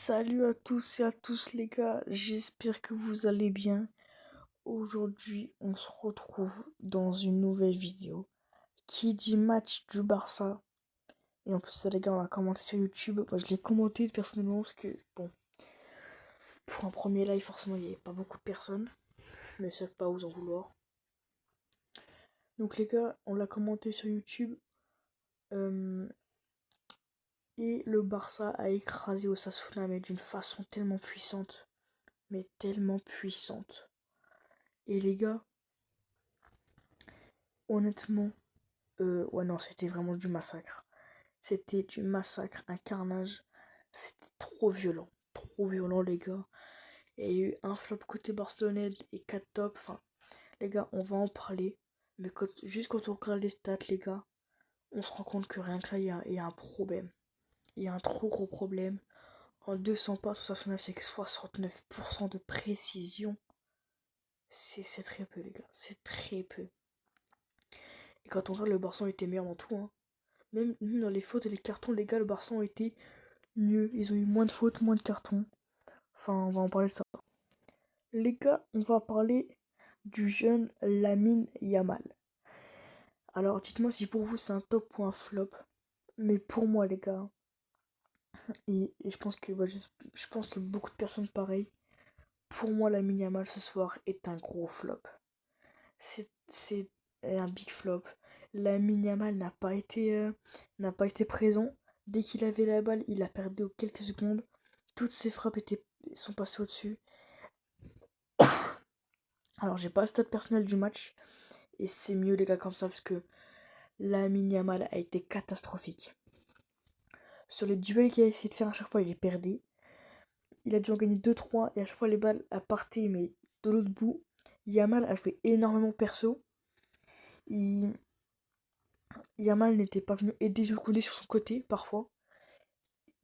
Salut à tous et à tous les gars, j'espère que vous allez bien. Aujourd'hui, on se retrouve dans une nouvelle vidéo qui dit match du Barça. Et en plus, ça, les gars, on l'a commenté sur YouTube. Moi, je l'ai commenté personnellement parce que, bon, pour un premier live, forcément, il n'y avait pas beaucoup de personnes. Mais ça pas vous en vouloir. Donc, les gars, on l'a commenté sur YouTube. Et le Barça a écrasé Osasuna, mais d'une façon tellement puissante. Mais tellement puissante. Et les gars, honnêtement, ouais non, c'était vraiment du massacre. C'était du massacre, un carnage. C'était trop violent les gars. Il y a eu un flop côté barcelonais et 4 tops. Enfin, les gars, on va en parler. Mais juste quand on regarde les stats, les gars, on se rend compte que rien que là, il y a un problème. Il y a un trop gros problème. En 200 passes, Osasuna, c'est que 69% de précision. C'est très peu, les gars. C'est très peu. Et quand on regarde, le Barça était meilleur dans tout, hein. Même dans les fautes et les cartons, les gars, le Barça ont été mieux. Ils ont eu moins de fautes, moins de cartons. Enfin, on va en parler de ça. Les gars, on va parler du jeune Lamine Yamal. Alors, dites-moi si pour vous c'est un top ou un flop. Mais pour moi, les gars, et je pense que je pense que beaucoup de personnes pareil. Pour moi, Lamine Yamal ce soir est un gros flop. C'est un big flop. Lamine Yamal n'a pas été présent. Dès qu'il avait la balle, il a perdu quelques secondes. Toutes ses frappes sont passées au-dessus. Alors, j'ai pas le stade personnel du match. Et c'est mieux, les gars, comme ça, parce que Lamine Yamal a été catastrophique. Sur les duels qu'il a essayé de faire à chaque fois, il est perdu. Il a dû en gagner 2-3. Et à chaque fois, les balles partaient, mais de l'autre bout. Yamal a joué énormément perso. Yamal n'était pas venu aider Koundé sur son côté, parfois.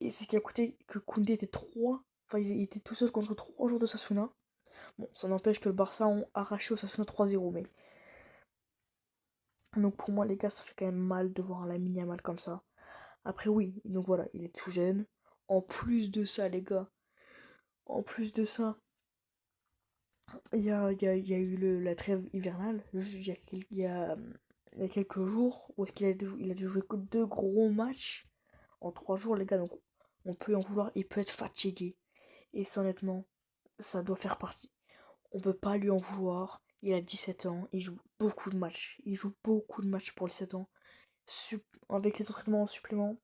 Et c'est qui a coûté que Koundé était 3. Enfin, il était tout seul contre 3 joueurs de Sasuna. Bon, ça n'empêche que le Barça ont arraché au Sasuna 3-0, mais. Donc pour moi, les gars, ça fait quand même mal de voir un Lamine Yamal comme ça. Après, oui, donc voilà, il est tout jeune. En plus de ça, les gars, en plus de ça, il y a eu la trêve hivernale. Il y a quelques jours où il a dû jouer que 2 gros matchs en 3 jours, les gars. Donc on peut en vouloir, il peut être fatigué. Et ça, honnêtement, ça doit faire partie. On peut pas lui en vouloir. Il a 17 ans, il joue beaucoup de matchs. Il joue beaucoup de matchs pour les 7 ans. Avec les entraînements en supplément,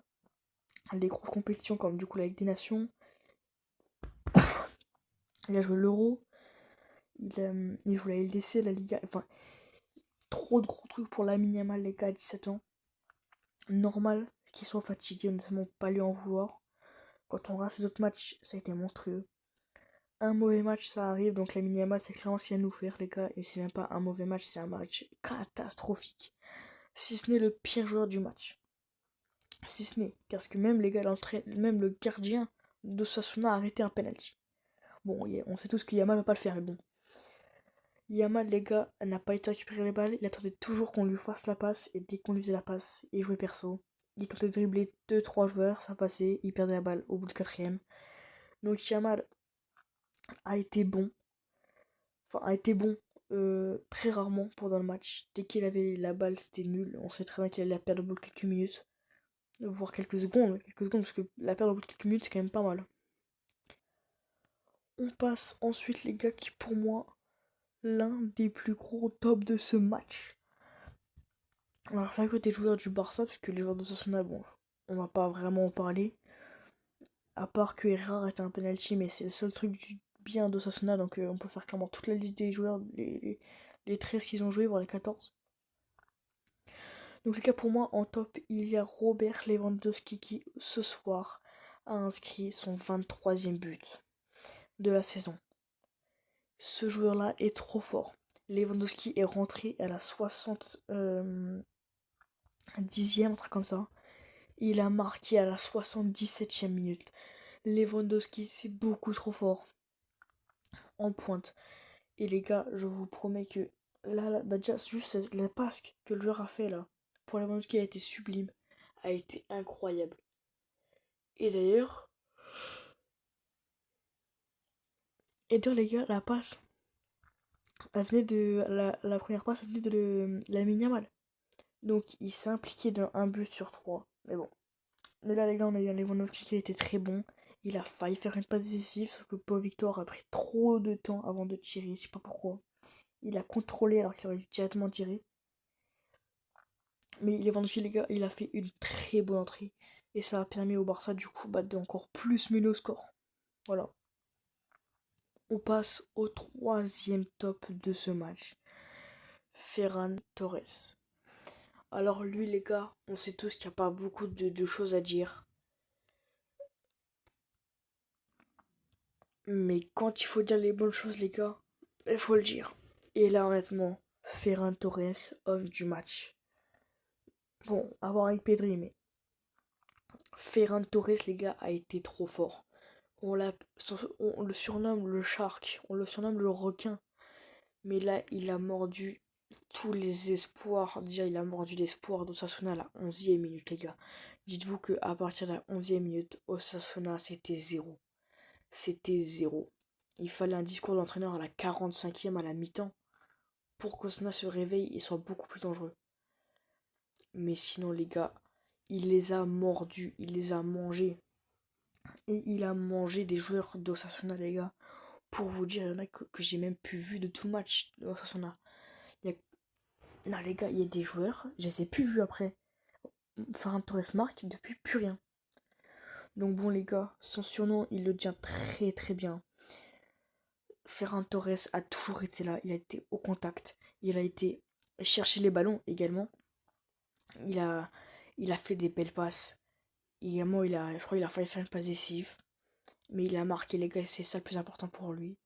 les grosses compétitions comme du coup la Ligue des Nations. Il a joué l'Euro. Il joue la LDC, la Liga. Enfin, trop de gros trucs pour Lamine Yamal, les gars, à 17 ans. Normal qu'il soit fatigué, honnêtement, pas lui en vouloir. Quand on regarde ses autres matchs, ça a été monstrueux. Un mauvais match, ça arrive, donc Lamine Yamal, c'est clairement ce qu'il vient de nous faire, les gars. Et c'est même pas un mauvais match, c'est un match catastrophique. Si ce n'est le pire joueur du match. Si ce n'est, parce que même les gars, même le gardien de Sasuna a arrêté un penalty. Bon, on sait tous que Yamal va pas le faire, mais bon. Yamal, les gars, n'a pas été récupérer les balles. Il attendait toujours qu'on lui fasse la passe. Et dès qu'on lui faisait la passe, il jouait perso. Il tentait de dribbler 2-3 joueurs, ça passait. Il perdait la balle au bout de 4ème. Donc Yamal a été bon. Enfin, a été bon très rarement pendant le match. Dès qu'il avait la balle, c'était nul. On sait très bien qu'il allait la perdre au bout de quelques minutes. Voire quelques secondes. Quelques secondes, parce que la perdre au bout de quelques minutes, c'est quand même pas mal. On passe ensuite, les gars, qui pour moi, l'un des plus gros tops de ce match. Alors, c'est vrai que des joueurs du Barça, parce que les joueurs de Sasuna, bon, on va pas vraiment en parler. À part que Herrera était un penalty, mais c'est le seul truc du bien de Sasuna, donc on peut faire clairement toute la liste des joueurs, les 13 qu'ils ont joué, voire les 14. Donc, les cas pour moi, en top, il y a Robert Lewandowski qui, ce soir, a inscrit son 23e but de la saison. Ce joueur-là est trop fort. Lewandowski est rentré à la 70e, un truc comme ça. Il a marqué à la 77e minute. Lewandowski, c'est beaucoup trop fort en pointe. Et les gars, je vous promets que là bah déjà, juste la passe que le joueur a fait là, pour Lewandowski a été sublime, a été incroyable. Et d'ailleurs, Et d'ailleurs, les gars, la passe, elle venait de. La première passe, elle venait de Lamine Yamal. Donc, il s'est impliqué dans un but sur trois. Mais bon. Mais là, les gars, on a eu un Lewandowski qui a été très bon. Il a failli faire une passe décisive, sauf que Paul Victor a pris trop de temps avant de tirer. Je sais pas pourquoi. Il a contrôlé alors qu'il aurait dû directement tirer. Mais Lewandowski, les gars, il a fait une très bonne entrée. Et ça a permis au Barça, du coup, de encore plus mener au score. Voilà. On passe au troisième top de ce match. Ferran Torres. Alors lui, les gars, on sait tous qu'il n'y a pas beaucoup de choses à dire. Mais quand il faut dire les bonnes choses, les gars, il faut le dire. Et là, honnêtement, Ferran Torres, homme du match. Bon, à voir avec Pedri, mais Ferran Torres, les gars, a été trop fort. On le surnomme le Shark, on le surnomme le requin. Mais là, il a mordu tous les espoirs. Déjà, il a mordu l'espoir d'Osasuna à la 11e minute, les gars. Dites-vous qu'à partir de la 11e minute, Osasuna, c'était zéro. C'était zéro. Il fallait un discours d'entraîneur à la 45e à la mi-temps pour qu'Osasuna se réveille et soit beaucoup plus dangereux. Mais sinon, les gars, il les a mordus, il les a mangés. Et il a mangé des joueurs d'Osasuna, les gars. Pour vous dire, il y en a que j'ai même plus vu de tout le match d'Osasuna. Il y a... Non, les gars, il y a des joueurs, je les ai plus vus après. Ferran Torres marque depuis plus rien. Donc bon, les gars, son surnom, il le tient très très bien. Ferran Torres a toujours été là, il a été au contact, il a été chercher les ballons également. Il a, il a fait des belles passes. Également, je crois qu'il a failli faire une passe décisive. Mais il a marqué, les gars, c'est ça le plus important pour lui.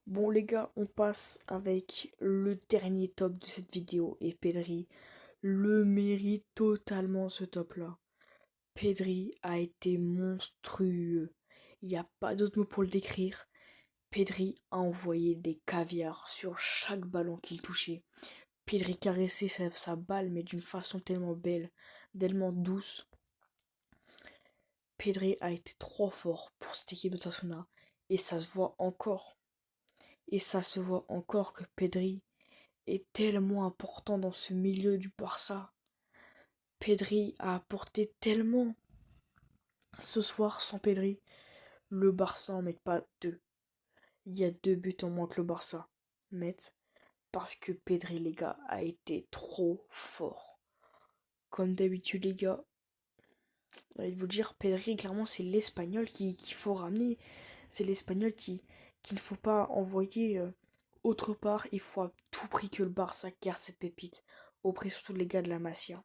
Bon, les gars, on passe avec le dernier top de cette vidéo. Et Pedri le mérite totalement, ce top-là. Pedri a été monstrueux. Il n'y a pas d'autre mot pour le décrire. Pedri a envoyé des caviars sur chaque ballon qu'il touchait. Pedri caressait sa balle, mais d'une façon tellement belle, tellement douce. Pedri a été trop fort pour cette équipe de Sasuna. Et ça se voit encore. Et ça se voit encore que Pedri est tellement important dans ce milieu du Barça. Pedri a apporté tellement. Ce soir, sans Pedri, le Barça en met pas deux. Il y a 2 buts en moins que le Barça met parce que Pedri, les gars, a été trop fort. Comme d'habitude, les gars, je vais vous dire, Pedri, clairement, c'est l'Espagnol qu'il faut ramener. C'est l'Espagnol qu'il ne faut pas envoyer autre part. Il faut à tout prix que le Barça garde cette pépite. Auprès surtout les gars de la Masia.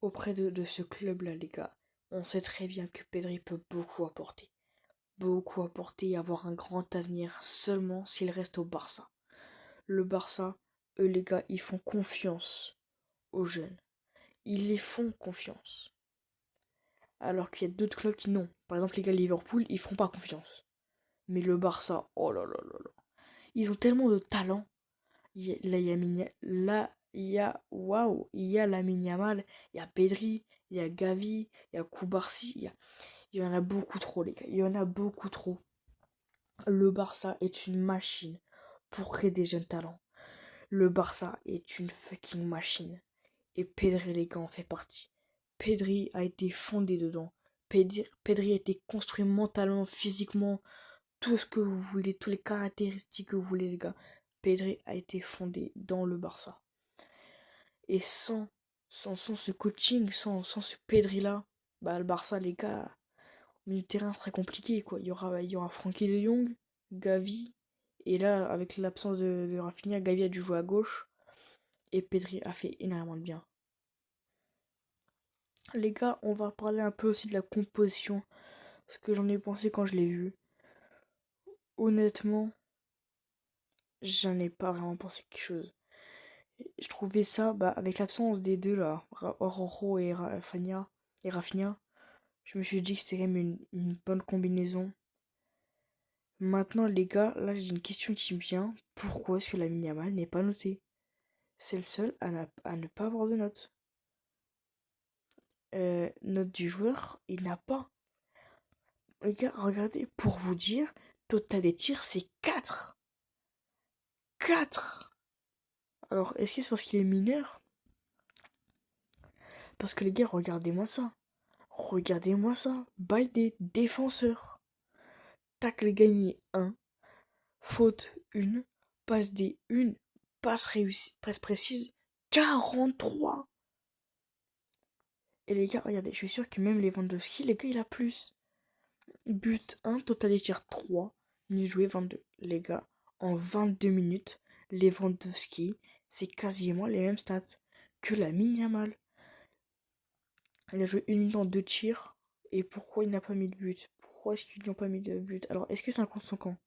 Auprès de ce club-là, les gars, on sait très bien que Pedri peut beaucoup apporter. Beaucoup apporter et avoir un grand avenir seulement s'il reste au Barça. Le Barça, eux les gars, ils font confiance aux jeunes. Ils les font confiance. Alors qu'il y a d'autres clubs qui non. Par exemple, les gars de Liverpool, ils feront pas confiance. Mais le Barça, oh là là là là. Ils ont tellement de talent. Là, il y a Lamine Yamal, il y a Pedri, il y a Gavi, il y a Koubarsi, il y en a beaucoup trop, les gars. Il y en a beaucoup trop. Le Barça est une machine pour créer des jeunes talents. Le Barça est une fucking machine. Et Pedri, les gars, en fait partie. Pedri a été fondé dedans. Pedri a été construit mentalement, physiquement, tout ce que vous voulez, toutes les caractéristiques que vous voulez, les gars. Pedri a été fondé dans le Barça. Et sans ce coaching, sans ce Pedri-là, bah, le Barça, les gars, au milieu de terrain, serait compliqué, quoi. Il y aura Frankie de Jong, Gavi, et là, avec l'absence de Rafinha, Gavi a dû jouer à gauche, et Pedri a fait énormément de bien. Les gars, on va parler un peu aussi de la composition, ce que j'en ai pensé quand je l'ai vu. Honnêtement, j'en ai pas vraiment pensé quelque chose. Je trouvais ça, bah, avec l'absence des deux là, Rojo et Rafinha, je me suis dit que c'était quand même une bonne combinaison. Maintenant, les gars, là j'ai une question qui me vient. Pourquoi est-ce que Lamine Yamal n'est pas noté? C'est le seul à ne pas avoir de note. Note du joueur, il n'a pas. Les gars, regardez, pour vous dire, total des tirs, c'est 4. 4. Alors, est-ce que c'est parce qu'il est mineur? Parce que les gars, regardez-moi ça. Regardez-moi ça. Baldé, défenseur. Tacle gagné 1. Faute 1. Passe D 1. Passe réussie. Passe précise 43. Et les gars, regardez, je suis sûr que même Lewandowski, les gars, il a plus. But 1, total des tirs 3. Minutes jouées 22. Les gars, en 22 minutes, Lewandowski, c'est quasiment les mêmes stats que Lamine Yamal. Il a joué 1 minute en 2 tirs. Et pourquoi il n'a pas mis de but? Pourquoi est-ce qu'ils n'ont pas mis de but? Alors, est-ce que c'est un contre son camp?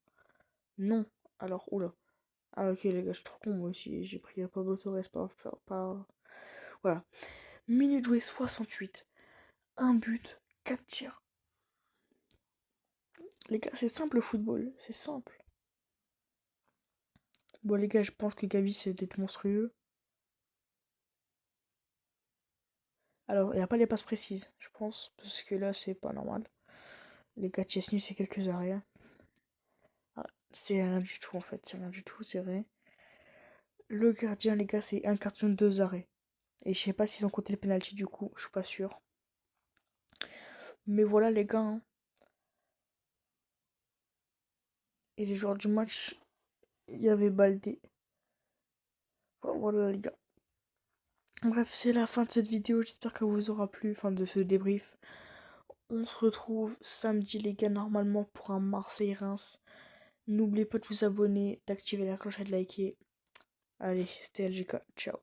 Non. Alors, oula. Ah, ok, les gars, je suis trop con, moi aussi. J'ai pris Pablo Torres pas. Voilà. Minute jouée 68. Un but, 4 tirs. Les gars, c'est simple le football. C'est simple. Bon, les gars, je pense que Gavi, c'est d'être monstrueux. Alors, il n'y a pas les passes précises, je pense. Parce que là, c'est pas normal. Les gars, Chesney, c'est quelques arrêts. Ah, c'est rien du tout, en fait. C'est rien du tout, c'est vrai. Le gardien, les gars, c'est un carton de 2 arrêts. Et je sais pas s'ils ont compté le penalty du coup, je suis pas sûr. Mais voilà les gars. Hein. Et les joueurs du match, il y avait Baldé. Voilà les gars. Bref, c'est la fin de cette vidéo. J'espère que vous aura plu. Fin de ce débrief. On se retrouve samedi les gars normalement pour un Marseille-Reims. N'oubliez pas de vous abonner, d'activer la cloche et de liker. Allez, c'était LGK. Ciao.